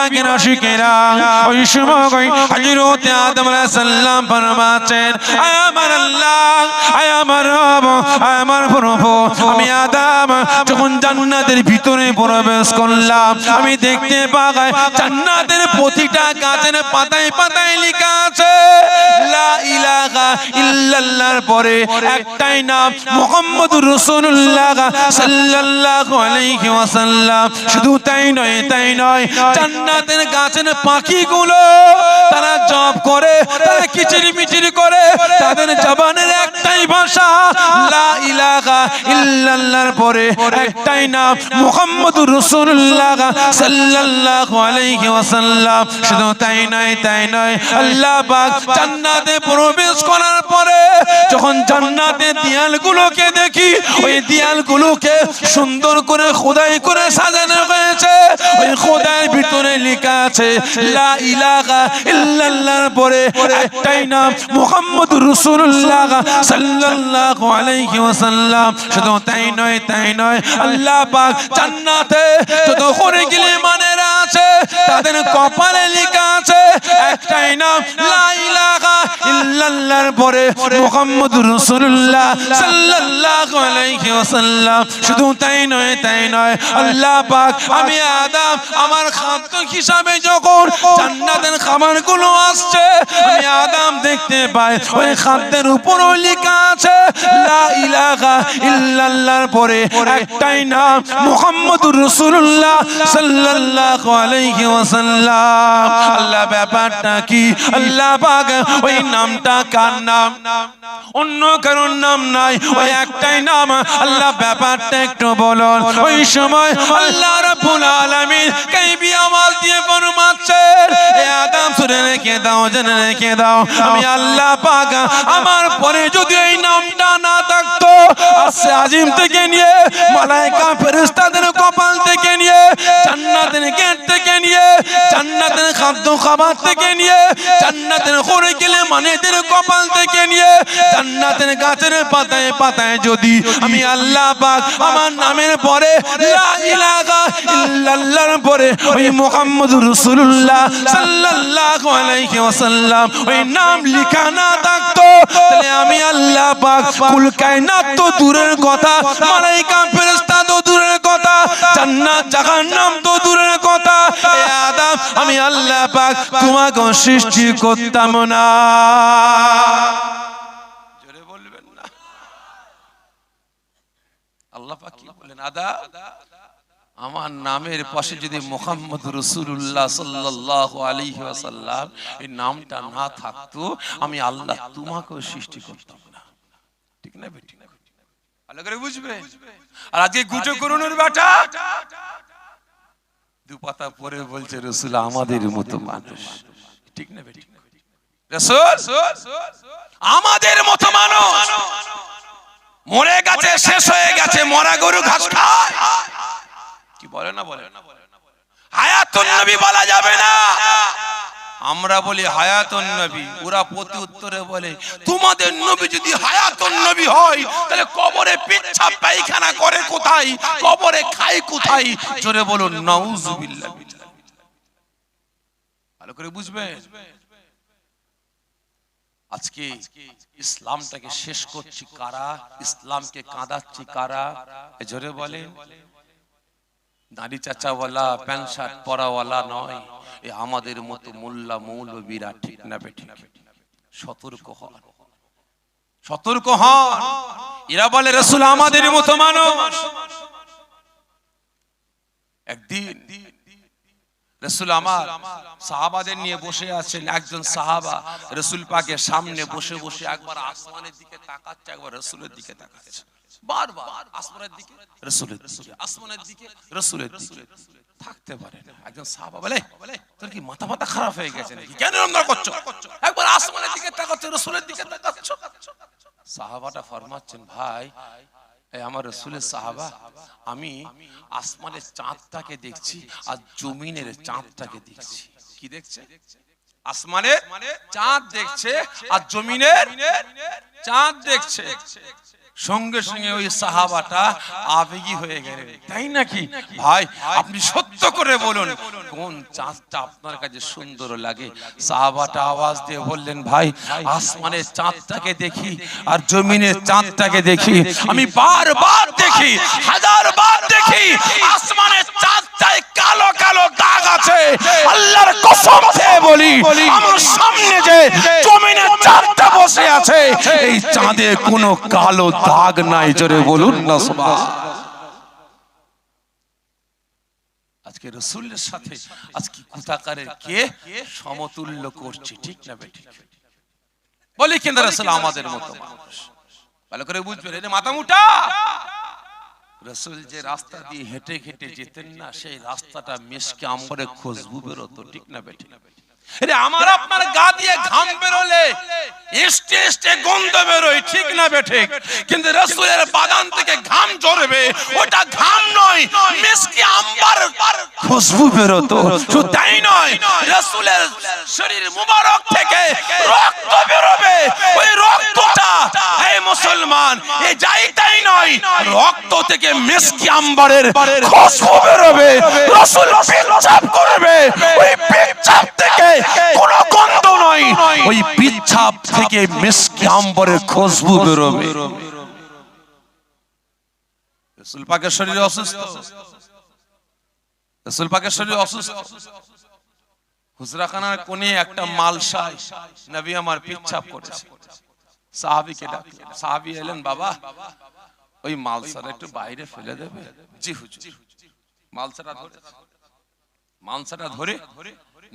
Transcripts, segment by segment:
পাকের আশিকেরা ওই সময় হযরত আদম আলাইহিস সালাম ফরমাচ্ছেন, আয় আমার আল্লাহ, আয় আমার রব, আয় আমার প্রভু, আমি আদম যখন জান্নাতের ভিতরে প্রবেশ করলাম, আমি দেখতে পাই জান্নাতের প্রতিটা গাছের পাতায় পাতায় লেখা আছে লা ইলাহা ইল্লাল্লাহর পরে একটাই নাম মুহাম্মদুর রাসূলুল্লাহ সাল্লাল্লাহু আলাইহি ওয়াসাল্লাম। শুধু তাই নয়, জান্নাতের গাছের পাখিগুলো তারা জপ করে, তারা কিচিরমিচির করে, তাদের জবানের একটাই ভাষা লা ইলাহা ইল্লাল্লাহর পরে একটাই নাম মুহাম্মদুর রাসূলুল্লাহ সাল্লাল্লাহু আলাইহি ওয়াসাল্লাম। শুধু তাই নয়, আল্লাহ পাক জান্নাতে প্রবেশ করার পরে যখন জান্নাতের দেয়ালগুলোকে দেখি, ওই দেয়ালগুলোকে সুন্দর করে খোদাই করে সাজানো হয়েছে, ওই খোদাইয়ের ভিতরে লেখা আছে লা ইলাহা ইল্লাল্লাহর পরে একটাই নাম মুহাম্মদুর রাসূলুল্লাহ সাল্লাল্লাহু আলাইহি ওয়াসাল্লাম। শুধু তাই নয়, আল্লাহ পাক জান্নাতে যত করে গেলে মানেরা আছে তাদের কপালে লেখা আছে একটাই নাম লা ইলাহা ইল্লাল্লাহর পরে মুহাম্মদুর রাসূলুল্লাহ সাল্লাল্লাহু আলাইহি ওয়াসাল্লাম। শুধু তাই নয়, আল্লাহ পাক আমি আদম আমার খাদ্য হিসাবে যখন জান্নাতের খাবারগুলো আসছে, আমি আদম দেখতে পাই ওই খাদ্যের উপরও লেখা আছে লা ইলাহা ইল্লাল্লাহর পরে একটাই নাম মুহাম্মদুর রাসূলুল্লাহ সাল্লাল্লাহু আলাইহি ওয়াসাল্লাম। আল্লাহ ব্যাপারটা কি? আল্লাহ পাক ওই নামটা কার নাম? অন্য কারোর নাম নাই, ওই একটাই নাম। আল্লাহ ব্যাপারটা একটু বলুন। ওই সময় আল্লাহ রাব্বুল আলামিন গায়বী আওয়াজ দিয়ে ফরমাচ্ছেন, এ আদম শুনে রেখে দাও, জেনে রেখে দাও, আমি আল্লাহ পাক আমার পরে যদি এই নামটা না থাকতো, আসে আজিম থেকে নিয়ে মালায়েকা ফেরেশতাদের কপাল থেকে নিয়ে জান্নাতের গেট থেকে নিয়ে জান্নাতের খাদ্য খাবার থেকে নিয়ে জান্নাতের খোরে গেলে মানেদের কপাল থেকে নিয়ে জান্নাতের গাছের পাতায় পাতায় যদি আমি আল্লাহ পাক আমার নামের পরে লা ইলাহা ইল্লাল্লাহর পরে ওই মুহাম্মদুর রাসূলুল্লাহ সাল্লাল্লাহু আলাইহি ওয়াসাল্লাম ওই নাম লেখা না থাকতো, তাহলে আমি আল্লাহ পাক কুল কায়নাত তো দূরের কথা, মালায়েকা ফেরেশতা তো দূরের কথা, জান্নাত জাহান্নাম তো দূরের কথা, এ আদম আমি আল্লাহ পাক তোমাকে সৃষ্টি করতাম না। জোরে বলবেন না? আল্লাহ পাক কি বলেন? আদম আমার নামের পাশে যদি মুহাম্মদুর রাসূলুল্লাহ সাল্লাল্লাহু আলাইহি ওয়াসাল্লাম এই নামটা না থাকতো, আমি আল্লাহ তোমাকেও সৃষ্টি করতাম না। ঠিক না বেটি? ভালো করে বুঝবে। আর আজকে গুজো করুনের বেটা দু পাতা পরে বলছে রাসূল আমাদের মতো মানুষ। ঠিক না বেটি? রাসূল আমাদের মতো মানুষ, মরে গেছে, শেষ হয়ে গেছে, মরা গরু ঘাস খায়। কি বলে না বলে? হায়াতুন নবী বলা যাবে না, আমরা বলি হায়াতুন নবী। ওরা প্রতি উত্তরে বলে তোমাদের নবী যদি হায়াতুন নবী হয় তাহলে কবরে পেচ্ছাপ পায়খানা করে কোথায়, কবরে খায় কোথায়? জোরে বলুন নাউজুবিল্লাহ। ভালো করে বুঝবে। আজকে ইসলামটাকে শেষ করছি কারা? ইসলামকে কাঁদাচ্ছি কারা? জোরে বলেন। দাড়ি চাচাওয়ালা প্যান্ট শার্ট পরাওয়ালা নয়, এ আমাদের মতো মোল্লা মৌলবীরা। ঠিক না বেঠিক? সতর্ক হন, সতর্ক হন। এরা বলে রাসূল আমাদের মতো মানুষ। একদিন রাসূল আমার সাহাবাদের নিয়ে বসে আছেন, একজন সাহাবা রাসূল পাকের সামনে বসে বসে একবার আসমানের দিকে তাকাচ্ছে, একবার রাসূলের দিকে তাকাচ্ছে, বারবার আসমানের দিকে রাসূলের দিকে, আসমানের দিকে রাসূলের দিকে। থাকতে পারে না। একজন সাহাবা বলে তোর কি মাথা মাথা খারাপ হয়ে গেছে নাকি? কেন এরকম করছো? একবার আসমানের দিকে তাকাচ্ছ, রাসূলের দিকে তাকাচ্ছ। সাহাবাটা ফরমাচ্ছেন, ভাই আমার রাসূলের সাহাবা, আমি আসমানের চাঁদটাকে দেখছি আর জমিনের চাঁদটাকে দেখছি। কি দেখছে? আসমানে চাঁদ দেখছে আর জমিনের চাঁদ দেখছে। সঙ্গে সঙ্গে ওই সাহাবাটা আবেগী হয়ে গেলেন, তাই নাকি ভাই? আপনি সত্য করে বলুন কোন চাঁদটা আপনার কাছে সুন্দর লাগে? সাহাবাটা আওয়াজ দিয়ে বললেন, ভাই আসমানের চাঁদটাকে দেখি আর জমিনের চাঁদটাকে দেখি, আমি বারবার দেখি, হাজারবার দেখি, আসমানের চাঁদটায় কালো কালো দাগ আছে। আল্লাহর কসম খেয়ে বলি, আমার সামনে যে জমিনের চাঁদটা বসে আছে, এই চাঁদে কোনো কালো দাগ নাই। জোরে বলুন না সুবহান। আজকে রাসূলের সাথে আজকে কুতাকারের কে সমতুল্য করছে, ঠিক না বেঠিক? বলি কিন্তু রাসূল আমাদের মতো মানুষ, ভালো করে বুঝবেন। এই মাথা মুটা রাসূল যে রাস্তা দিয়ে হেঁটে হেঁটে যেতেন না, সেই রাস্তাটা মিশকে আম্বরে খুশবু বেরোতো, ঠিক না বেঠিক? আরে আমার আপনার গা দিয়ে ঘাম বেরোলে এস্টে এস্টে গন্ধ বেরোয়, ঠিক না বেঠিক? কিন্তু রাসূলের বাদান থেকে ঘাম ঝরবে, ওটা ঘাম নয়, মিশকে আম্বার খুশবু বেরোতো। শুধু তাই নয়, রাসূলের শরীর মুবারক থেকে রক্ত বেরোবে, ওই রক্তটা হে মুসলমান এই যাই তাই নয়, রক্ত থেকে মিশকে আম্বারের খুশবু বেরোবে। রাসূল পেচ্ছাপ করবে, ওই পেচ্ছাপ থেকে কোনো গন্ধ নয়, ওই পেচ্ছাপ থেকে মিশকে আম্বরের খুশবু বেরোবে। রাসূল পাকের শরীর অসুস্থ, রাসূল পাকের শরীর অসুস্থ। হুজরাখানার কোণে একটা মালসায় নবী আমার পেচ্ছাপ করেছে। সাহাবীকে ডাকলেন, সাহাবী এলেন, বাবা ওই মালসাটা একটু বাইরে ফেলে দেবে? জি হুজুর। মালসাটা ধরে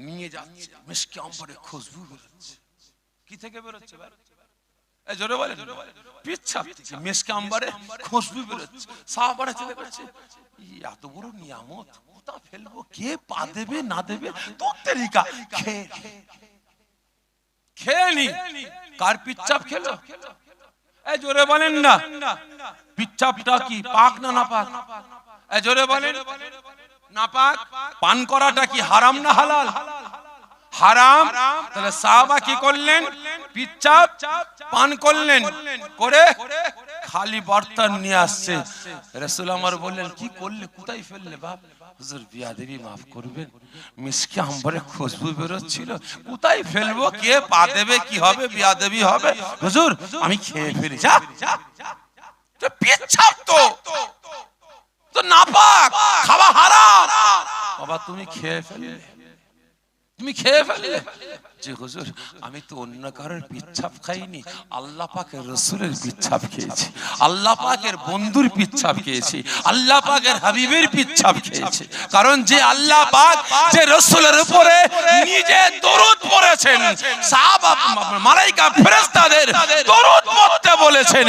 নিয়ে যাচ্ছে, মিশকে আম্বরের খুশবু বেরোচ্ছে। কি থেকে বেরোচ্ছে ভাই? এই জোরে বলেন। পেচ্ছাপ থেকে মিশকে আম্বরের খুশবু বেরোচ্ছে। সাহাবারা চিন্তা করছে, এত বড় নিয়ামত কোথা ফেলবো, কে পা দেবে না দেবে, তোর তরিকা খেয়ে নি। কার পেচ্ছাপ খেলো? এই জোরে বলেন না, পেচ্ছাপটা কি পাক না নাপাক? এই জোরে বলেন। নাপাক। পান করাটা কি হারাম না হালাল? হারাম। তাহলে সাহাবা কি করলেন? পেচ্ছাপ পান করলেন, করে খালি বর্তন নিয়ে আসছে। রাসূল আমার বললেন, কি করলে, কোথায় ফেললে? বাপ হুজুর বিয়াদবি মাফ করবেন, মিশকে আম্বরে খুশবু বেরোচ্ছিল, কোথায় ফেলবো, কে পা দেবে, কি হবে, বিয়াদবি হবে, হুজুর আমি খেয়ে ফেলি। যা, পেচ্ছাপ তো নাপাক, খাওয়া হারাম। বাবা তুমি খেয়ে ফেললে, তুমি খেয়ে ফেললে? জি হুজুর আমি তো অন্য কারোর পেচ্ছাপ খাইনি, আল্লাহ পাকের রাসূলের পেচ্ছাপ খেয়েছি, আল্লাহ পাকের বন্ধুর পেচ্ছাপ খেয়েছি, আল্লাহ পাকের হাবিবের পেচ্ছাপ খেয়েছি। কারণ যে আল্লাহ পাক যে রাসূলের উপরে নিজে দরুদ পড়েছেন, সাহাবা মালায়েকা ফেরেশতাদের দরুদ পড়তে বলেছেন।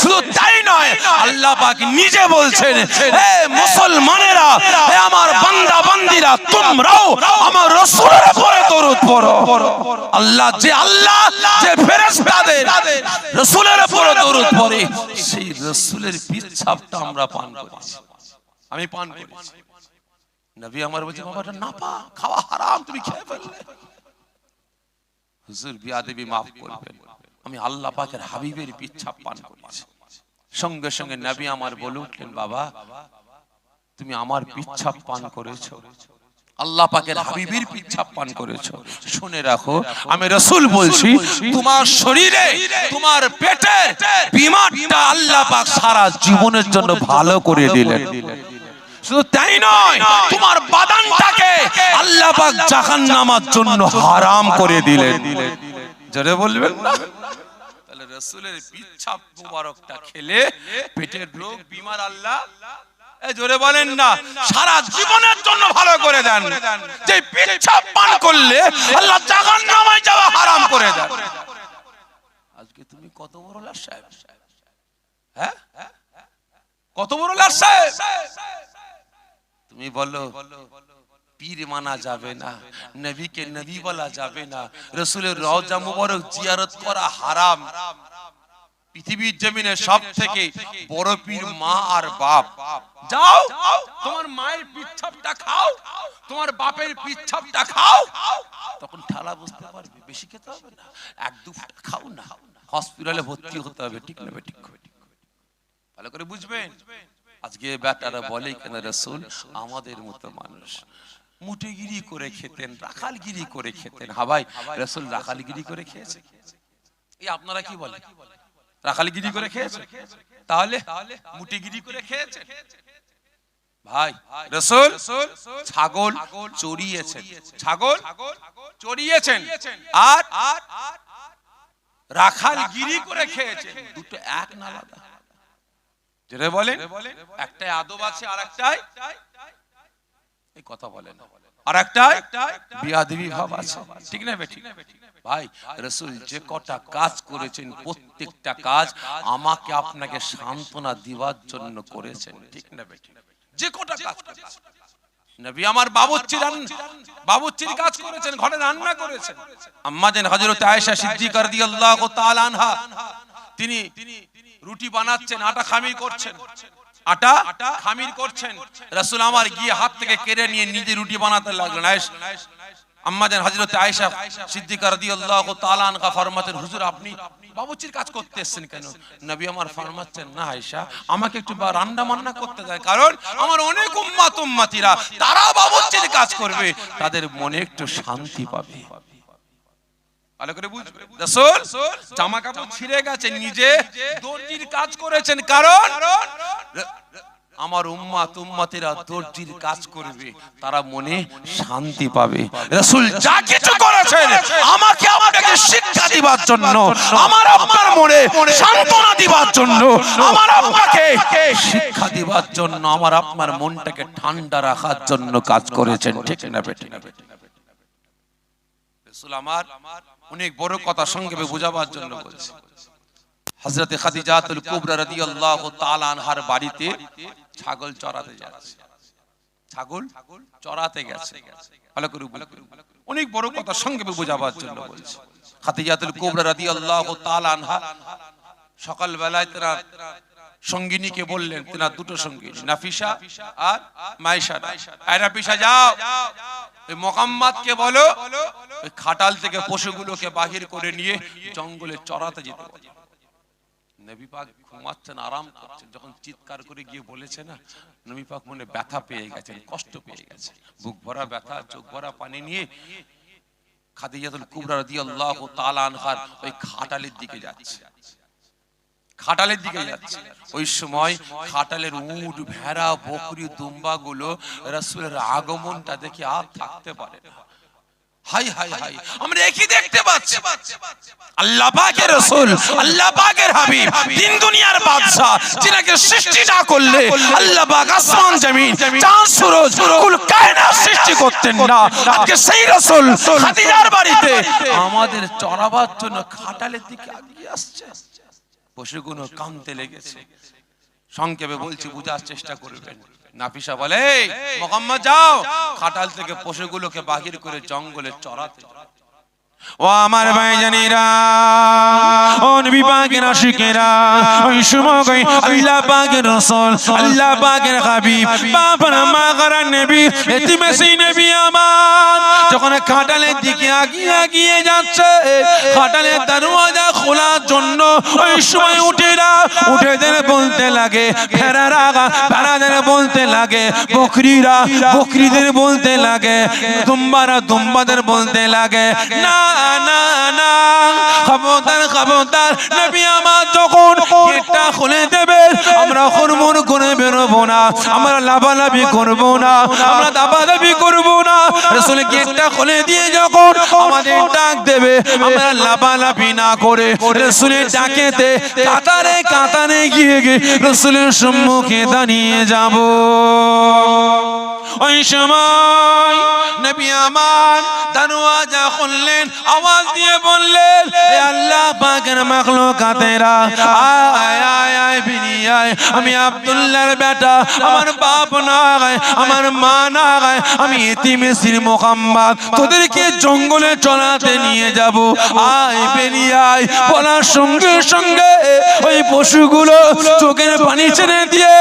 শুধু তাই নয়, আল্লাহ পাক নিজে বলছেন, হে মুসলমানেরা, হে আমার বান্দা বান্দীরা, তোমরাও আমার রাসূলের উপরে দরুদ পড়ো। আল্লাহ যে ফেরেশতাদের রাসূলের উপরে দরুদ পড়ে, সেই রাসূলের পেচ্ছাপটা আমরা পান করেছি, আমি পান করেছি। নবী আমার বলছে, বাবাটা না পা, খাওয়া হারাম, তুমি খেয়ে ফেললে। হুজুর বিয়াদবি মাফ করবেন, আমি আল্লাহ পাকের হাবিবের পেচ্ছাপ পান করেছি। সঙ্গে সঙ্গে নবী আমার বলে উঠলেন, বাবা তুমি আমার পেচ্ছাপ পান করেছো, আল্লাহ পাকের হাবিবের পেচ্ছাপ পান করেছো। শুনে রাখো, আমি রাসূল বলছি, তোমার শরীরে তোমার পেটে বিমারটা আল্লাহ পাক সারা জীবনের জন্য ভালো করে দিলেন। শুধু তাই নয়, তোমার বাদানটাকে আল্লাহ পাক জাহান্নামের জন্য হারাম করে দিলেন। জোরে বলবেন না? তাহলে রাসূলের পেচ্ছাপ মুবারকটা খেলে পেটের রোগ বিমার আল্লাহ জোরে বলেন না সারা জীবনের জন্য ভালো করে দেন। যে পেচ্ছাপ পান করলে আল্লাহ জাহান্নামে যাওয়া হারাম করে দেন। আজকে তুমি কত বড় লাশ সাহেব, হ্যাঁ কত বড় লাশ সাহেব। তুমি বলো পীর মানা যাবে না, নবীকে নবী বলা যাবে না, রাসূলের রওজা মুবারক জিয়ারত করা হারাম। পৃথিবীর জমিনে সব থেকে বড় পীর মা আর বাপ। যাও তোমার মায়ের পেচ্ছাপটা খাও, তোমার বাপের পেচ্ছাপটা খাও, তখন ঠালা বুঝতে পারবে, বেশি খেতে হবে না, এক দু ফুটা খাও না, হসপিটালে ভর্তি হতে হবে, ঠিক না ঠিক? ভালো করে বুঝবেন। আজকে বেটারা বলে কেন রাসূল আমাদের মতো মানুষ মুঠিগিরি করে খেতেন, রাখালগিরি করে খেতেন। হ্যাঁ ভাই, রাসূল রাখালগিরি করে খেয়েছে। এই আপনারা কি বলেন, রাখালগিরি করে খেয়েছে? তাহলে মুঠিগিরি করে খেয়েছে? ভাই রাসূল ছাগল চড়িয়েছেন, ছাগল চড়িয়েছেন, আর রাখালগিরি করে খেয়েছেন। দুটো এক না আলাদা? যেটা বলেন একটাই আদব আছে আর একটাই এই কথা বলেন, আর একটাই বিয়াদবি ভাব আছে, ঠিক না বেঠিক? ভাই রাসূল যে কটা কাজ করেছেন প্রত্যেকটা কাজ আমাকে আপনাকে সান্ত্বনা দিবার জন্য করেছেন, ঠিক না বেঠিক? যে কটা কাজ করেছেন নবী আমার বাবুর্চির কাজ করেছেন, ঘরে রান্না করেছেন। আম্মা জান হযরত আয়েশা সিদ্দিকা রাদিয়াল্লাহু তাআলা আনহা তিনি রুটি বানাচ্ছেন, আটা খামির করছেন, আটা খামির করছেন। রাসূল আমার গিয়ে হাত থেকে কেড়ে নিয়ে নিজে রুটি বানাতে লাগলেন। আম্মা জান হযরত আয়েশা সিদ্দিকা রাদিয়াল্লাহু তাআলা আনহা ফরমাতেন, হুজুর আপনি বাবুর্চির কাজ করতে এসেছেন কেন? নবী আমার ফরমাচ্ছেন, না আয়েশা আমাকে একটু রান্না বান্না করতে দেন, কারণ আমার অনেক উম্মতিরা তারা বাবুর্চির কাজ করবে, তাদের মনে একটু শান্তি পাবে। ভালো করে বুঝবে, রাসূল জামা কাপড় ছিঁড়ে গেছে, নিজে দর্জির কাজ করেছেন, কারণ আমার উম্মতিরা দর্জির কাজ করবে, তারা মনে শান্তি পাবে। রাসূল যা কিছু করেছেন আমাকে আপনাকে শিক্ষা দিবার জন্য, আমার আপনার মনে সান্ত্বনা দিবার জন্য, আমার আপনাকে শিক্ষা দিবার জন্য, আমার আপনার মনটাকে ঠান্ডা রাখার জন্য কাজ করেছেন, ঠিক না বেঠিক? রাসূল আমার অনেক বড় কথা সংক্ষেপে বোঝাবার জন্য বলছি। হযরত খাদিজাতুল কুবরা রাদিয়াল্লাহু তাআলা আনহার বাড়িতে ছাগল চড়াতে যাচ্ছে, ছাগল চড়াতে গেছে। ভালো করে বুঝবেন, অনেক বড় কথা সংক্ষেপে বোঝাবার জন্য বলছি। খাদিজাতুল কুবরা রাদিয়াল্লাহু তাআলা আনহা সকাল বেলায় তার সঙ্গিনীকে বললেন, তার দুটো সঙ্গিনী নাফিসা আর মাইশা, এই নাফিসা যাও এই মুহাম্মদকে বলো ওই খাটাল থেকে পশুগুলোকে বাহির করে নিয়ে জঙ্গলে চড়াতে যেতে বলো। নবী পাক ঘুমাচ্ছেন, আরাম করছেন, যখন চিৎকার করে গিয়ে বলেছে না, নবী পাক মনে ব্যথা পেয়ে গেছেন, কষ্ট পেয়ে গেছে, বুক ভরা ব্যথা, চোখ ভরা পানি নিয়ে খাদিজাতুল কুবরা রাদিয়াল্লাহু তাআলা আনহার ওই খাটালের দিকে যাচ্ছে, খাটালের দিকে যাচ্ছে। ওই সময় খাটালের উট, ভেড়া, বকরি, দুম্বা গুলো রাসূলের আগমনটা দেখে আর থাকতে পারে না। হাই হাই হাই, আমরা একই দেখতে পাচ্ছি, আল্লাহ পাকের রাসূল, আল্লাহ পাকের হাবিব, তিন দুনিয়ার বাদশা, যিনাকে সৃষ্টি না করলে আল্লাহ পাক আসমান জমিন চাঁদ সূরজ কুল কায়নাত সৃষ্টি করতেন না, আজকে সেই রাসূল খাদিজার বাড়িতে আমাদের চড়াবার জন্য খাটালের দিকে এগিয়ে আসছে। পশুগুলো কাঁদতে লেগেছে। সংক্ষেপে বলছি, বুঝার চেষ্টা করবেন। নাফিসা বলে, মুহাম্মদ যাও খাটাল থেকে পশুগুলোকে বাহির করে জঙ্গলে চড়াতে। ও আমার ভাইজানেরা, ও নবী পাকের আশিকেরা, ওই সময় আল্লাহ পাকের রাসূল, আল্লাহ পাকের হাবিব, বাবার মা করার নবী, এতিমে সেই নবী আমার যখন খাটালের দিকে এগিয়ে যাচ্ছে, খাটালের দরওয়াজা খোলার জন্য ওই সময় উঠেদের বলতে লাগে, ভেড়াদের বলতে লাগে, বকরিদের বলতে লাগে, দুম্বাদের বলতে লাগে, না না না, খবরদার নবী আমার যখন গেটটা খুলে দেবে আমরা হুড়মুড় করে বেরোবো না, আমরা লাফালাফি করবো না, আমরা দাবাদাবি করবো না। রাসূল গেটটা খুলে দিয়ে যখন আমাদের ডাক দেবে আমরা লাফালাফি না করে রাসূলের ডাকেতে কাতারে গিয়ে রাসূলের সম্মুখে দাঁড়িয়ে যাব। ওই সময় নবী আমার দরওয়াজা খুললেন, আওয়াজ দিয়ে বললেন, হে আল্লাহ পাকের মাখলুকাতেরা, আয় আয় আয় বেরিয়ে আয়, আমি আব্দুল্লাহর বেটা, আমার বাপ নাই, আমার মা নাই, আমি এতিম মিসকিন মুহাম্মদ, তোদেরকে জঙ্গলে চড়াতে নিয়ে যাব, আয় বেরিয়ে আয়। বলার সঙ্গে সঙ্গে ওই পশুগুলো চোখের পানি ছেড়ে দিয়ে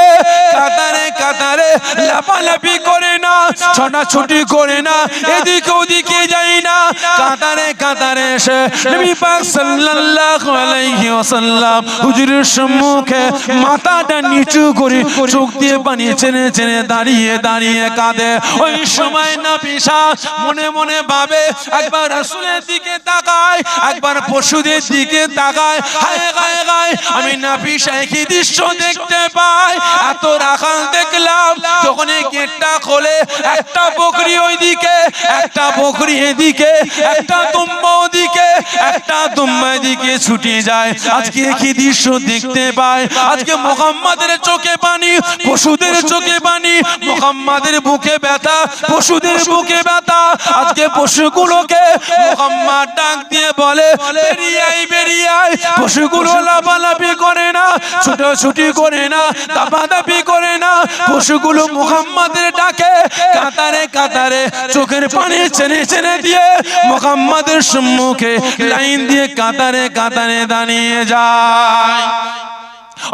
কাতারে লাফালাফি করে না, ছোটাছুটি করে না, এদিকে ওদিকে যাই না, কাতারে কাতারে এসে নবী পাক সাল্লাল্লাহু আলাইহি ওয়াসাল্লাম হুজুরের সম্মুখে মাথাটা নিচু করে চোখ দিয়ে পানি ছেড়ে ছেড়ে দাঁড়িয়ে দাঁড়িয়ে কাঁদে। ওই সময় নাফিসা মনে মনে ভাবে, একবার রাসূলের দিকে তাকায়, একবার পশুদের দিকে তাকায়, হায় হায় হায়, আমি নাফিসা কি দৃশ্য দেখতে পাই। এত রাখাল দেখলাম, যখন এই গেটটা খোলে একটা বকরি ওইদিকে, একটা বকরি এদিকে, একটা দুম্বা ওদিকে, একটা দুম্বা এদিকে ছুটে যায়। আজকে কি দৃশ্য দেখতে পাই। আজকে মুহাম্মাদের চোখে পানি, পশুদের চোখে পানি, মুহাম্মাদের বুকে ব্যথা, পশুদের বুকে ব্যথা। আজকে পশুগুলোকে মুহাম্মদ ডাক দিয়ে বলে, বেরিয়ে আয় বেরিয়ে আয়। পশুগুলো লাফালাফি করে না, ছুটোছুটি করে না, দাপাদাপি করে না। পশুগুলো মুহাম্মাদের ডাকে কাতারে কাতারে চোখের পানি ছেড়ে ছেড়ে দিয়ে মুহাম্মাদের সম্মুখে লাইন দিয়ে কাতারে কাতারে দাঁড়িয়ে যায়।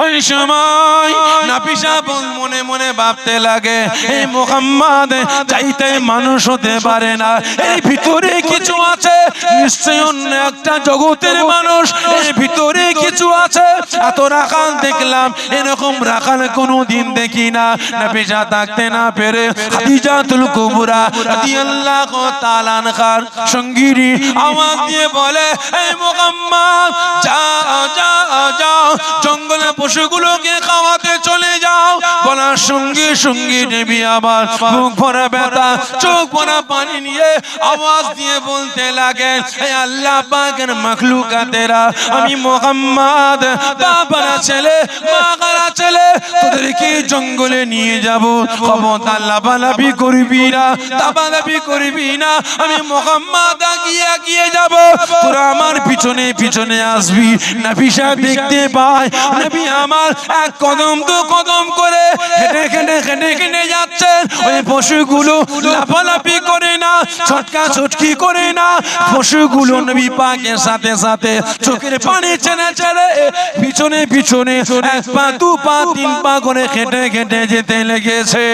ওই সময় নাফিসা মনে মনে ভাবতে লাগে, এই মুহাম্মদ চাইতে মানুষ হতে পারে না, এর ভিতরে কিছু আছে, নিশ্চয়ই অন্য একটা জগতের মানুষ, এর ভিতরে কিছু আছে। এত রাখাল দেখলাম, এরকম রাখাল কোনোদিন দেখি না। নাফিসা থাকতে না পেরে খাদিজাতুল কুবরা রাদিয়াল্লাহু তাআলা আনহার সঙ্গীরা আওয়াজ দিয়ে বলে, এই মুহাম্মদ যাও যাও যাও, জঙ্গলে পশুগুলোকে খাওয়াতে চলে যাও। বলার সঙ্গে সঙ্গে নবী আবার মুখ ভরা ব্যথা, চোখ ভরা পানি নিয়ে আওয়াজ দিয়ে বলতে লাগেন, হে আল্লাহ পাকের মাখলুকাতেরা, আমি মুহাম্মদ বাবারা ছেলে মাগারা ছেলে তোদেরকে জঙ্গলে নিয়ে যাব। খবরদার লাফালাফি করবি না, দাপাদাপি করবি না। আমি মুহাম্মদ আগিয়ে আগিয়ে যাব, তোরা আমার পিছনে পিছনে আসবি। নাফিসা দেখতে পায় নবী আমার এক কদম দু কদম করে হেঁটে হেঁটে হেঁটে হেঁটে যাচ্ছেন। ওই পশুগুলো লাফালাফি করে না, ছটকা ছটকি করে না। পশুগুলো নবী পাকের সাথে সাথে চোখের পানি ছেড়ে ছেড়ে পিছনে পিছনে এক পা দু পা তিন পা করে হেঁটে হেঁটে যেতে লেগেছে।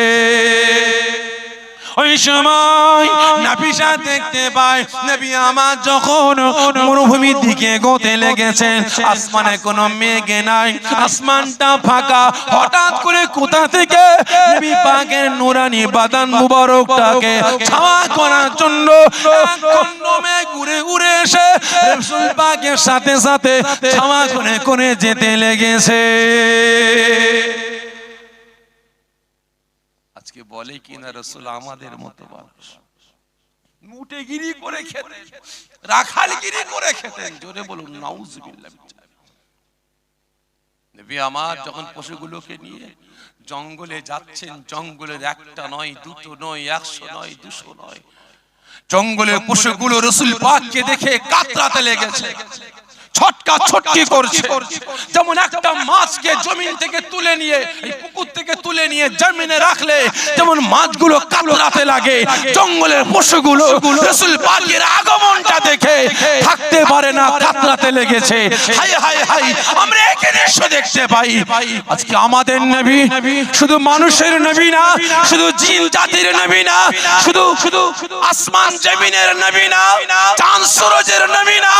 ওই সময় নাফিসা দেখতে পায় নবী আমার যখন মরুভূমির দিকে এগোতে লেগেছেন, আসমানে কোনো মেঘ নাই, আসমানটা ফাঁকা। হঠাৎ করে কোথা থেকে নবী পাকের নূরানি বাদান মুবারকটাকে ছায়া করার জন্য এক খণ্ড মেঘ উড়ে উড়ে এসে রাসূল পাকের সাথে সাথে ছায়া করে করে যেতে লেগেছে। আজকে বলে কিনা রাসূল আমাদের মতো মানুষ মুটেগিরি করে খেতেন, রাখালগিরি করে খেতেন। জোরে বলুন নাউজুবিল্লাহ। নবী আমার যখন পশুগুলোকে নিয়ে জঙ্গলে যাচ্ছেন, জঙ্গলের একটা নয় দুটো নয় 100 নয় 200 নয়, জঙ্গলের পশুগুলো রাসূল পাককে দেখে কাতরাতে লেগেছে, ছটকা ছটকি করছে। যেমন একটা মাছকে জমিন থেকে তুলে নিয়ে, এই পুকুর থেকে তুলে নিয়ে জমিনে রাখলে যেমন মাছগুলো কাতরাতে লাগে, জঙ্গলের পশুগুলো রাসূল পাকের আগমনটা দেখে থাকতে পারে না, কাতরাতে লেগেছে। হায় হায় হায়, আমরা একই দৃশ্য দেখতে পাই। আজকে আমাদের নবী শুধু মানুষের নবী না, শুধু জিন জাতির নবী না, শুধু আসমান জমিনের নবী না, চাঁদ সূরজের নবী না,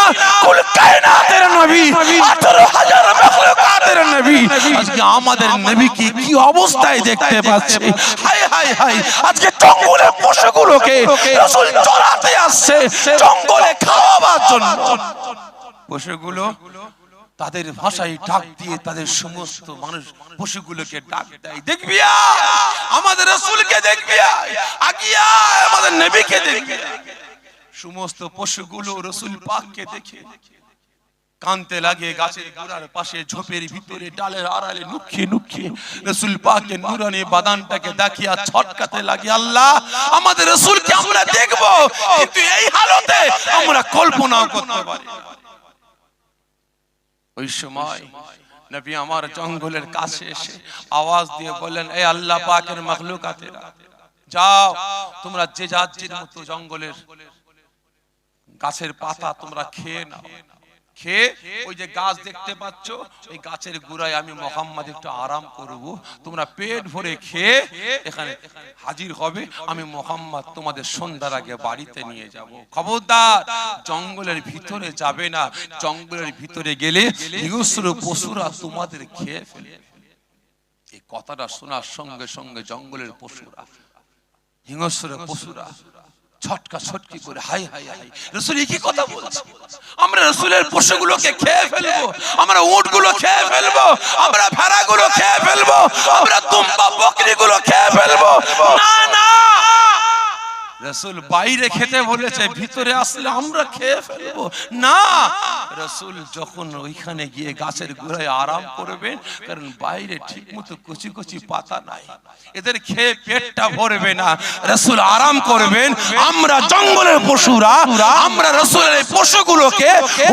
কুল কায়নাতের নবী, 18,000 মাখলুকাতের নবী। আজকে আমাদের নবীকে কি অবস্থায় দেখতে পাচ্ছি। হায় হায় হায়, আজকে জঙ্গলের পশুগুলোকে রাসূল চড়াতে আসছে জঙ্গলে খাওয়াবার জন্য। পশুগুলো তাদের ভাষায় ডাক দিয়ে তাদের সমস্ত মানুষ পশুগুলোকে ডাক দেয়, দেখবি আমাদের রাসূলকে, দেখবি আগিয়া আমাদের নবীকে দেখবি। সমস্ত পশুগুলো রাসূল পাককে দেখে কানতে লাগে। গাছের গোড়ার পাশে, ঝোপের ভিতরে, ডালের আড়ালে নুকিয়ে নুকিয়ে রাসূল পাকের নূরানি বাদানটাকে দেখিয়া ছটকাতে লাগে। আল্লাহ, আমাদের রাসূলকে আমরা দেখব, কিন্তু এই হালতে আমরা কল্পনাও করতে পারি। ওই সময় নবী আমার জঙ্গলের কাছে এসে আওয়াজ দিয়ে বললেন, এই আল্লাহ পাকের মাখলুকাতেরা, যাও তোমরা যে যার মতো জঙ্গলের গাছের পাতা তোমরা খেয়ে নাও, খেয়ে ওই যে গাছ দেখতে পাচ্ছ, ওই গাছের গোড়ায় আমি মুহাম্মদ একটু আরাম করব, তোমরা পেট ভরে খেয়ে এখানে হাজির হবে, আমি মুহাম্মদ তোমাদের সন্ধ্যার আগে বাড়িতে নিয়ে যাব। খবরদার জঙ্গলের ভিতরে যাবে না, জঙ্গলের ভিতরে গেলে হিংস্র পশুরা তোমাদের খেয়ে ফেলবে। এই কথাটা শোনার সঙ্গে সঙ্গে জঙ্গলের পশুরা, হিংস্র পশুরা ছটকা ছটকি করে হাই হাই হাই, রাসূল কি কথা বলছে? আমরা রাসূলের পশুগুলোকে খেয়ে ফেলবো, আমরা উটগুলো খেয়ে ফেলবো, আমরা ভেড়াগুলো খেয়ে ফেলবো, আমরা দুম্বা বকরিগুলো খেয়ে ফেলবো। না না, রাসূল বাইরে খেতে বলেছে, ভিতরে আসলে আমরা খেয়ে ফেলবো না। রাসূল যখন ওইখানে গিয়ে গাছের গোড়ায় আরাম করবেন, কারণ বাইরে ঠিকমতো কচি কচি পাতা নাই, এদের খেয়ে পেটটা ভরবে না, রাসূল আরাম করবেন। আমরা জঙ্গলের পশুরা, আমরা রাসূলের এই পশুগুলোকে,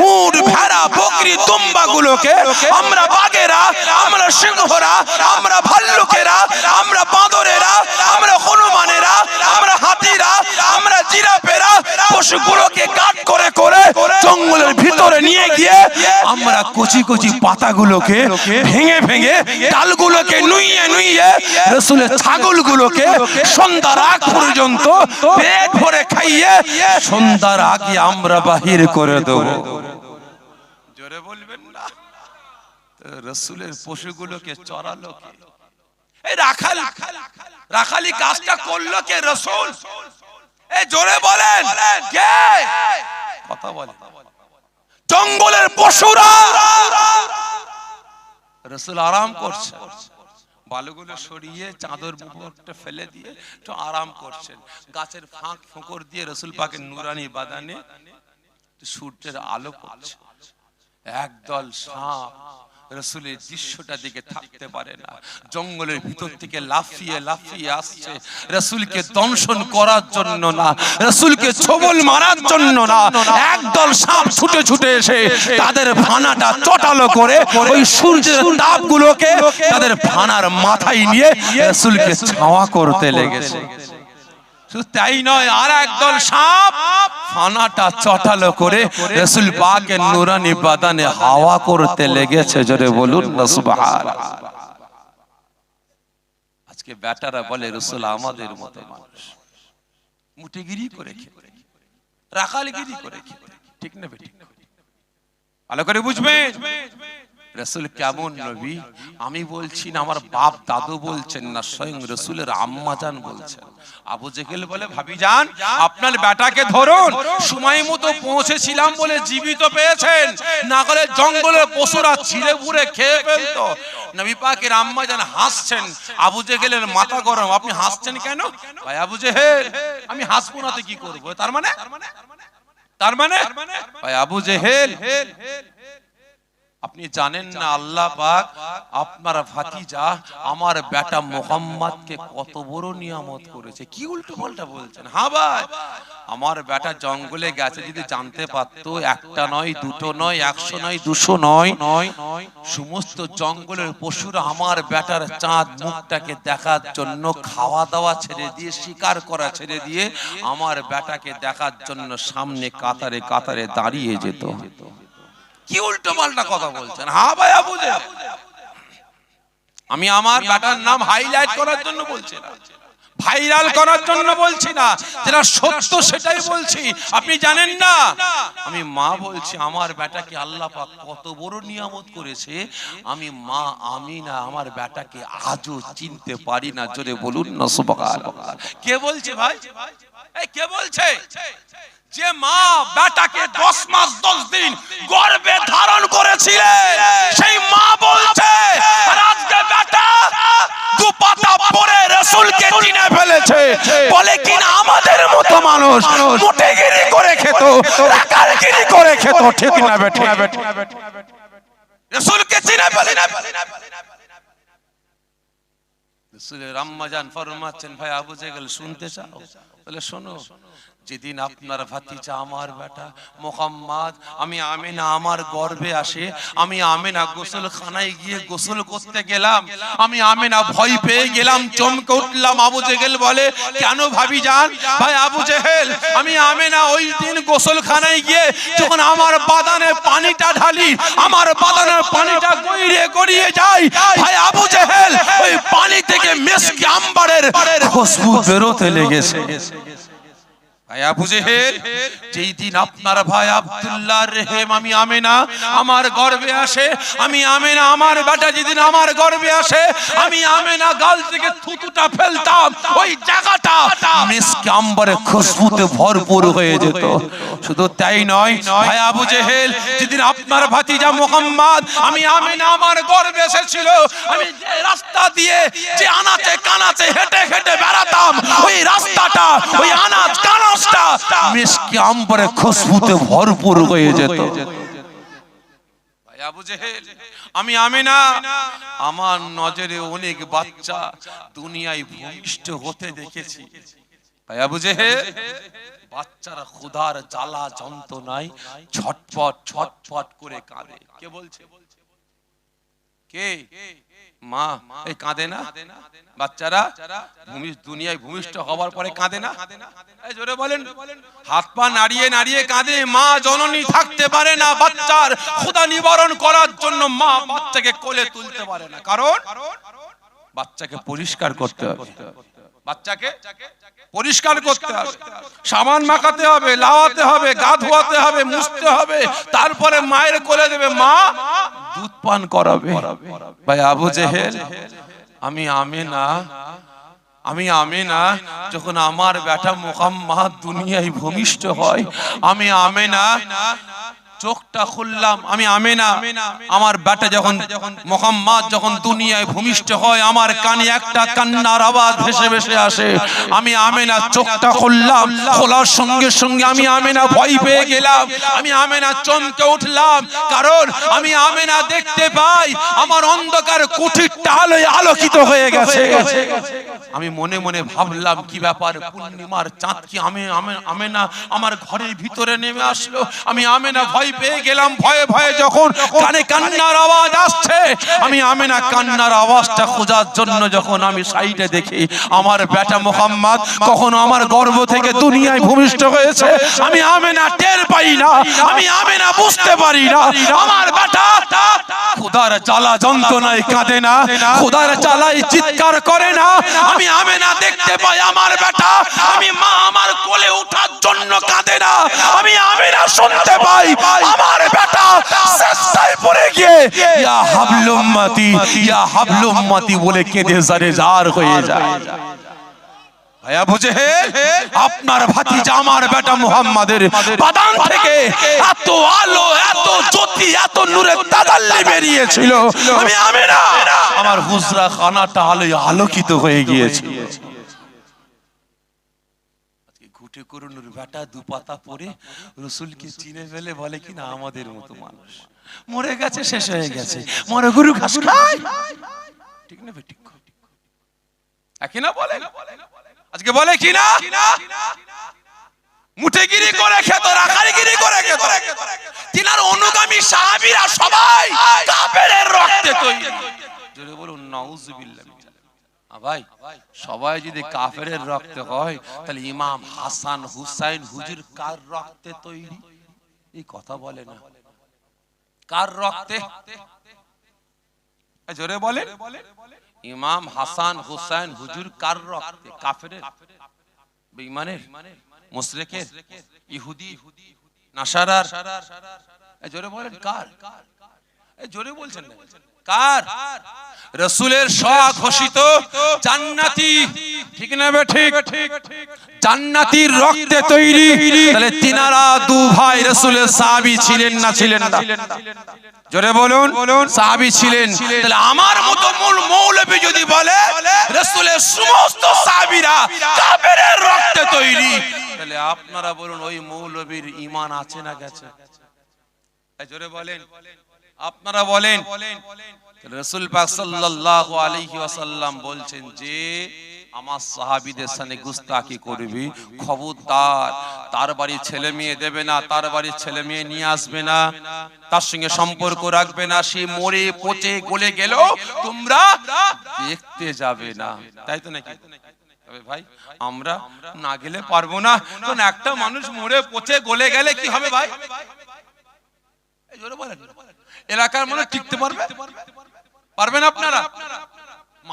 উট ভেড়া বকরি দুম্বা গুলোকে, আমরা বাঘেরা, আমরা সিংহরা, আমরা ভাল্লুকেরা, আমরা বাঁদরেরা, আমরা হনুমানেরা, আমরা হাতিরা, আমরা জিরাফেরা পশুগুলোকে কাট করে করে জঙ্গলের ভিতরে নিয়ে গিয়ে আমরা কচি কচি পাতাগুলোকে ভেঙে ভেঙে, ডালগুলোকে নুইয়ে নুইয়ে রাসূলের ছাগলগুলোকে সন্ধ্যার আগ পর্যন্ত পেট ভরে খাইয়ে সন্ধ্যার আগে আমরা বাহির করে দেব। জোরে বলবেন না? রাসূলের পশুগুলোকে চড়ালো কে? এই রাখালি কাজটা করলো কে? রাসূল। এই জোরে বলেন কে? কথা বলেন। জঙ্গলের পশুরা, রাসূল আরাম করছে, বালুগুলো সরিয়ে চাদর মুখটা ফেলে দিয়ে একটু আরাম করছেন। গাছের ফাঁক ফোকর দিয়ে রাসূল পাকের নুরানি বাদানে সূর্যের আলো পড়ছে। একদল সাপ রাসূলের দৃশ্যটা দিকে থাকতে পারে না, জঙ্গলের ভিতর থেকে লাফিয়ে লাফিয়ে আসছে, রাসূলকে দংশন করার জন্য না, রাসূলকে ছোবল মারার জন্য না। একদল সাপ ছুটে ছুটে এসে তাদের ফানাটা চটালো করে ওই সূর্যের তাপগুলোকে তাদের ফানার মাথায় নিয়ে রাসূলকে ছাওয়া করতে লেগেছে। শুধু তাই নয়, আর একদল সাপ ফানাটা চটালো করে রাসূল পাকের নূরানি বাদানে হাওয়া করতে লেগেছে। জোরে বলুন না সুবহানাল্লাহ। আজকে বেটারা বলে রাসূল আমাদের মতো মানুষ, মুটিগিরি করে খেতে, রাখালগিরি করে খেতে, ঠিক না বেঠিক? ভালো করে বুঝবেন রাসূল কেমন নবী। আমি বলছি না, আমার বাপ দাদু বলছেন না, স্বয়ং রাসূলের আম্মা জান বলছেন। আবু জেহেল বলে, ভাবি জান আপনার বেটাকে ধরুন, সময় মতো পৌঁছেছিলাম বলে জীবিত পেয়েছেন, না করে জঙ্গলের পশুরা ছিঁড়ে পুড়ে খেয়ে ফেলতো। নবী পাকের আম্মা জান হাসছেন। আবু জেহেলের মাথা গরম, আপনি হাসছেন কেন? ভাই আবু জেহেল, আমি হাসবো না তো কি করবো? তার মানে ভাই আবু জেহেল, আপনি জানেন না আল্লাহ পাক আপনার ভাতিজা আমার বেটা মুহাম্মদকে কত বড় নিয়ামত করেছে? কি উল্টো পাল্টা বলছেন? হ্যাঁ ভাই, আমার বেটা জঙ্গলে গেছে, যদি জানতে পারতো, একটা নয়, দুটো নয়, 100 নয়, 200 নয়, সমস্ত জঙ্গলের পশুরা আমার বেটার চাঁদ মুখটাকে দেখার জন্য খাওয়া দাওয়া ছেড়ে দিয়ে, শিকার করা ছেড়ে দিয়ে আমার বেটাকে দেখার জন্য সামনে কাতারে কাতারে দাঁড়িয়ে যেত। কি উল্টো পাল্টা কথা বলছেন? হ্যাঁ ভাই আবু জেহেল, আমি আমার বেটার নাম হাইলাইট করার জন্য বলছি না, ভাইরাল করার জন্য বলছি না, যেটা সত্য সেটাই বলছি। আপনি জানেন না, আমি মা বলছি আমার বেটাকে আল্লাহ পাক কত বড় নিয়ামত করেছে, আমি মা আমিনা আমার বেটাকে আজও চিনতে পারি না। জোরে বলুন না সুবহানাল্লাহ। কে বলছে ভাই? এই কে বলছে? যে মা বেটাকে 10 মাস 10 দিন গর্ভে ধারণ করেছিলেন, সেই মা বলছে আর আজকে বেটা দুপাতা পরে রাসূলকে চিনে ফেলেছে। বলে কিনা আমাদের মতো মানুষ মুটিগিরি করে খেত, রাকালগিরি করে খেত, ঠিক না বেঠিক? রাসূলকে চিনে ফেলে না। রাসূলের আম্মা জান ফরমাচ্ছেন, ভাই আবু জেহেল শুনতে চাও? বলে শোনো, যেদিন আপনার ভাতিজা আমার বেটা মুহাম্মদ আমি আমিনা আমার গর্ভে আসে, আমি আমিনা গোসলখানায় গিয়ে গোসল করতে গেলাম, আমি আমিনা ভয় পেয়ে গেলাম, চমকে উঠলাম। আবু জেহেল বলে, কেন ভাবি যান? ভাই আবু জেহেল, আমি আমিনা ওই দিন গোসলখানায় গিয়ে যখন আমার বাদানে পানিটা ঢালি, আমার বাদানের পানিটা গড়িয়ে গড়িয়ে যায়। ভাই আবু জেহেল, ওই পানি থেকে মিশকে আম্বারের খুশবু বেরোতে লেগেছে। ভাই আবু জেহেল, যেই দিন আপনার ভাই আব্দুল্লাহ রেহেম আমি আমিনা আমার গর্ভে আসে, আমি আমিনা আমার বেটা যেদিন আমার গর্ভে আসে, আমি আমিনা গাল থেকে থুতুটা ফেলতাম, ওই জায়গাটা মিশকে আম্বারে খুশবুতে ভরপুর হয়ে যেত। শুধু তাই নয় ভাই আবু জেহেল, যেদিন আপনার ভাতিজা মুহাম্মদ আমি আমিনা আমার গর্ভে এসেছিল, আমি যে রাস্তা দিয়ে যে আনাচে কানাচে হেঁটে হেঁটে বেড়াতাম, ওই রাস্তাটা ওই আনাচ কানাচ মিশকে আম্বরে খুশবুতে ভরপুর হয়ে যেত। ভাই আবু জেহেল, আমি আমিনা আমার নজরে অনেক বাচ্চা দুনিয়ায় ভূমিষ্ঠ হতে দেখেছি। ভাই আবু জেহেল, বাচ্চারা ক্ষুধার জ্বালা যন্ত্রণায় ছটফট ছটফট করে কাঁদে। কে বলছে? কে? মা। এই কাঁদে না বাচ্চারা? দুনিয়ায় ভূমিষ্ঠ হওয়ার পরে কাঁদে না? এই জোরে বলেন। হাত পা নাড়িয়ে নাড়িয়ে কাঁদে। মা জননী থাকতে পারে না, বাচ্চার ক্ষুধা নিবারণ করার জন্য মা বাচ্চাকে কোলে তুলতে পারে না, কারণ বাচ্চাকে পরিষ্কার করতে হবে, বাচ্চাকে পরিষ্কার করতে হবে, সাবান মাখাতে হবে, লাওয়াতে হবে, গা ধোয়াতে হবে, মুছতে হবে, তারপরে মায়ের কোলে দেবে, মা দুধ পান করাবে। ভাই আবু জেহেল, আমি আমিনা যখন আমার বেটা মুহাম্মদ দুনিয়ায় ভূমিষ্ঠ হয়, আমি আমিনা চোখটা খুললাম, আমি আমিনা আমার বেটা যখন মুহাম্মদ যখন দুনিয়ায় ভূমিষ্ঠ হয়, আমার কানে একটা কান্নার আওয়াজ ভেসে ভেসে আসে। আমি আমিনা চোখটা খুললাম, খোলার সঙ্গে সঙ্গে আমি আমিনা ভয় পেয়ে গেলাম, আমি আমিনা চমকে উঠলাম, কারণ আমি আমিনা দেখতে পাই আমার অন্ধকার কুঠিরটা আলোয় আলোকিত হয়ে গেছে। আমি মনে মনে ভাবলাম, কি ব্যাপার, পূর্ণিমার চাঁদ কি আমিনা আমার ঘরের ভিতরে নেমে আসলো? আমি আমিনা ভয় পেয়ে গেলাম। ভয়ে ভয়ে যখন কানে কান্নার আওয়াজ আসছে, আমি আমিনা কান্নার আওয়াজটা খোঁজার জন্য যখন আমি সাইডে দেখি, আমার বেটা মুহাম্মদ কখনো আমার গর্ভ থেকে দুনিয়ায় ভূমিষ্ঠ হয়েছে, আমি আমিনা টের পাই না, আমি আমিনা বুঝতে পারি না। আমার বেটা ক্ষুধার জ্বালা যন্ত্রণায় কাঁদে না, ক্ষুধার জ্বালায় চিৎকার করে না। আমি আমিনা দেখতে পাই আমার বেটা, আমি মা আমার কোলে ওঠার জন্য কাঁদে না, আমি আমিনা শুনতে পাই আমার বেটা সেজদায় পড়ে গিয়ে ইয়া হাবলুম্মতি ইয়া হাবলুম্মতি বলে কেঁদে জারে জার হয়ে যায়। ভাই আবু জেহেল, আপনার ভাতিজা আমার বেটা মুহাম্মাদের বাদান থেকে এত আলো, এত জ্যোতি, এত নূরের তাজাল্লি বেরিয়েছিল, আমি আমিনা আমার হুজরা খানাটা আলোয় আলোকিত হয়ে গিয়েছে। ঘুটে করুণের বেটা দুপাতা পরে রসুলকে চিনে ফেলে বলে কিনা আমাদের মতো মানুষ মরে গেছে, শেষ হয়ে গেছে, মরে গরু ঘাস খায়, ঠিক না? ঠিক একই না বলে, আজকে বলে কিনা মুঠেগিরি করে খেত, রাখারগিরি করে খেত। তিনার অনুগামী সাহাবীরা সবাই কাফেরের রক্তে তৈরি। জোরে বলুন নাউজুবিল্লাহ। ভাই, সবাই যদি কাফেরের রক্তে হয়, তাহলে ইমাম হাসান হুসাইন হুজুর কার রক্তে তৈরি? এই কথা বলে না। কার রক্তে? জোরে বলেন। ইমাম হাসান হুসাইন হুজুর কার রক্তে? কাফেরের, বেঈমানের, মুশরিকের, ইহুদি, নাসারার। জোরে বলেন কার? জোরে বলছেন না, কার? রাসূলের স্বঘোষিত জান্নাতি, ঠিক না বে ঠিক? জান্নাতীর রক্তে তৈরি। তাহলে তিনারা দু ভাই রাসূলের সাহাবী ছিলেন না ছিলেন না? জোরে বলুন, সাহাবী ছিলেন। তাহলে আমার মতো মূল মৌলবী যদি বলে রাসূলের সমস্ত সাহাবীরা কাফেরের রক্তে তৈরি, তাহলে আপনারা বলুন ওই মৌলবীর ঈমান আছে না গেছে? জোরে বলেন, আপনারা বলেন। রাসূল পাক সাল্লাল্লাহু আলাইহি ওয়াসাল্লাম বলছেন যে আমার সাহাবীদের সাথে গুস্তাখি করবি, খবরদার তার বাড়ির ছেলে মেয়ে দেবে না, তার বাড়ির ছেলে মেয়ে নিয়ে আসবে না, তার সঙ্গে সম্পর্ক রাখবে না, সে মরে পচে গলে গেল তোমরা দেখতে যাবে না, তাই তো নাকি? তবে ভাই আমরা না গেলে পারবো না, কারণ একটা মানুষ মরে পচে গলে গেলে কি হবে ভাই? এই জোরে বলেন, এলাকার মানুষ টিকতে পারবে? পারবেন আপনারা?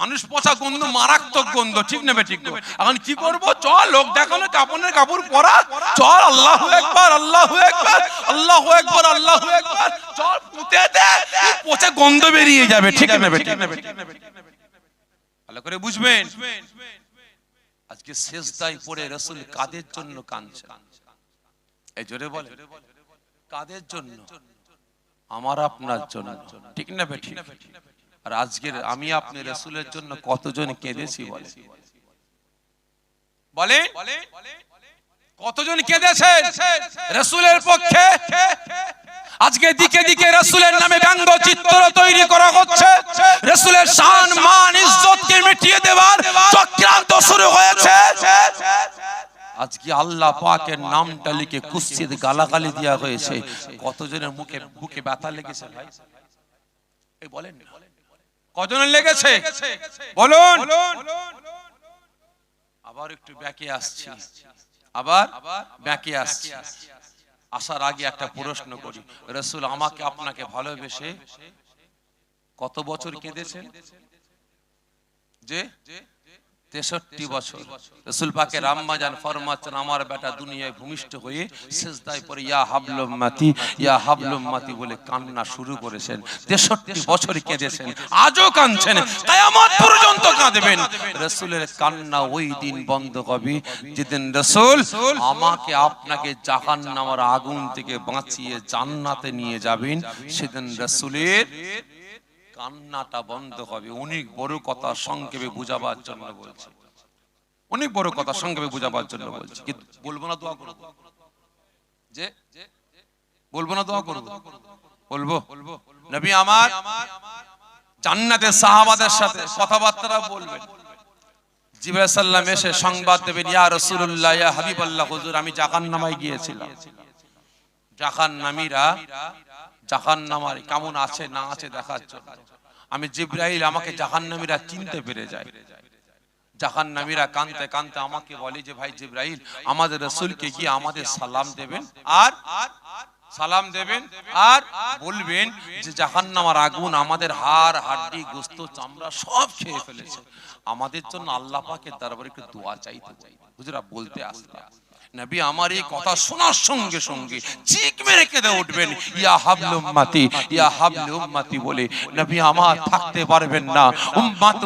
মানুষ পচা গন্ধ, মারাত্মক গন্ধ, ঠিক নেবে? ঠিক। এখন কি করবো? চল লোক দেখানো, কাপড়ের কাপড় পরা, চল আল্লাহু আকবার, আল্লাহু আকবার, আল্লাহু আকবার, আল্লাহু আকবার, চল পুঁতে দে, পচা গন্ধ বেরিয়ে যাবে, ঠিক নেবে? ঠিক নেবে? ভালো করে বুঝবেন। আজকে সেজদায় পড়ে রাসূল কাদের জন্য কাঁদছেন? এই জোরে বলে, কাদের জন্য? আমার আপনার জন্য, ঠিক না? ঠিক। আর আজকের আমি আপনি রাসূলের জন্য কতজন কেঁদেছি বলে? বলে কতজন কেঁদেছেন রাসূলের পক্ষে? আজকে দিকে দিকে রাসূলের নামে ব্যঙ্গচিত্র তৈরি করা হচ্ছে, রাসূলের শান মান ইজ্জতকে মিটিয়ে দেওয়ার চক্রান্ত শুরু হয়েছে। আজকে আল্লাহ পাকের নামটা লিখে কুৎসিত গালাগালি দেওয়া হয়েছে, কতজনের মুখে বুকে ব্যথা লেগেছে ভাই? এই বলেন কজনের লেগেছে বলুন? আবার একটু ব্যাকে আসছি, আবার ব্যাকে আসছি। আসার আগে একটা প্রশ্ন করি, রাসূল আমাকে আপনাকে ভালোবেসে কত বছর কেঁদেছেন? যে 63 বছর। রাসূল পাকের আম্মা জান ফরমাচ্ছেন, আমার বেটা দুনিয়ায় ভূমিষ্ঠ হয়ে সিজদায় পড়ে ইয়া হাবলুম মাতি, ইয়া হাবলুম মাতি বলে কান্না শুরু করেছেন। 63 বছর কেঁদেছেন, আজও কাঁদছেন, কিয়ামত পর্যন্ত কাঁদবেন। রাসূলের কান্না ওই দিন বন্ধ হবে যেদিন রাসূল আমাকে আপনাকে জাহান্নামের আগুন থেকে বাঁচিয়ে জান্নাতে নিয়ে যাবেন, সেদিন রাসূলের কান্নাটা বন্ধ হবে। অনেক বড় কথা সংক্ষেপে বুঝাবার জন্য বলছি, অনেক বড় কথা সংক্ষেপে বুঝাবার জন্য বলছি। কিন্তু বলবো না দোয়া করব, যে বলবো না দোয়া করব, বলবো। নবী আমার জান্নাতের সাহাবাদের সাথে কথাবার্তা বলবেন, জিবরাইল সাল্লাম এসে সংবাদ দেবেন, ইয়া রাসূলুল্লাহ, ইয়া হাবিবাল্লাহ, হুজুর আমি জাহান্নামে গিয়েছিলাম, জাহান্নামীরা জাহান্নামে কেমন আছে না আছে দেখার জন্য আমি জিবরাইল, আমাকে জাহান্নামীরা চিনতে পেরে যায়। জাহান্নামীরা কাঁদতে কাঁদতে আমাকে বলে যে ভাই জিবরাইল, আমাদের রাসূলকে গিয়ে আমাদের সালাম দেবেন, আর সালাম দেবেন আর বলবেন যে জাহান্নামের আগুন আমাদের হাড় হাড্ডি গোশত চামড়া সব খেয়ে ফেলেছে, আমাদের জন্য আল্লাহ পাকের দরবারে একটু দোয়া চাইতে চাই। হুজুরা বলতে আসলাম, নবী আমার এই কথা শোনার সঙ্গে সঙ্গে চিক মেরে কেঁদে উঠবেন, ইয়া হাবলুম মাতি, ইয়া হাবলুম মাতি বলে। নবী আমার থাকতে পারবেন না, উম্মাত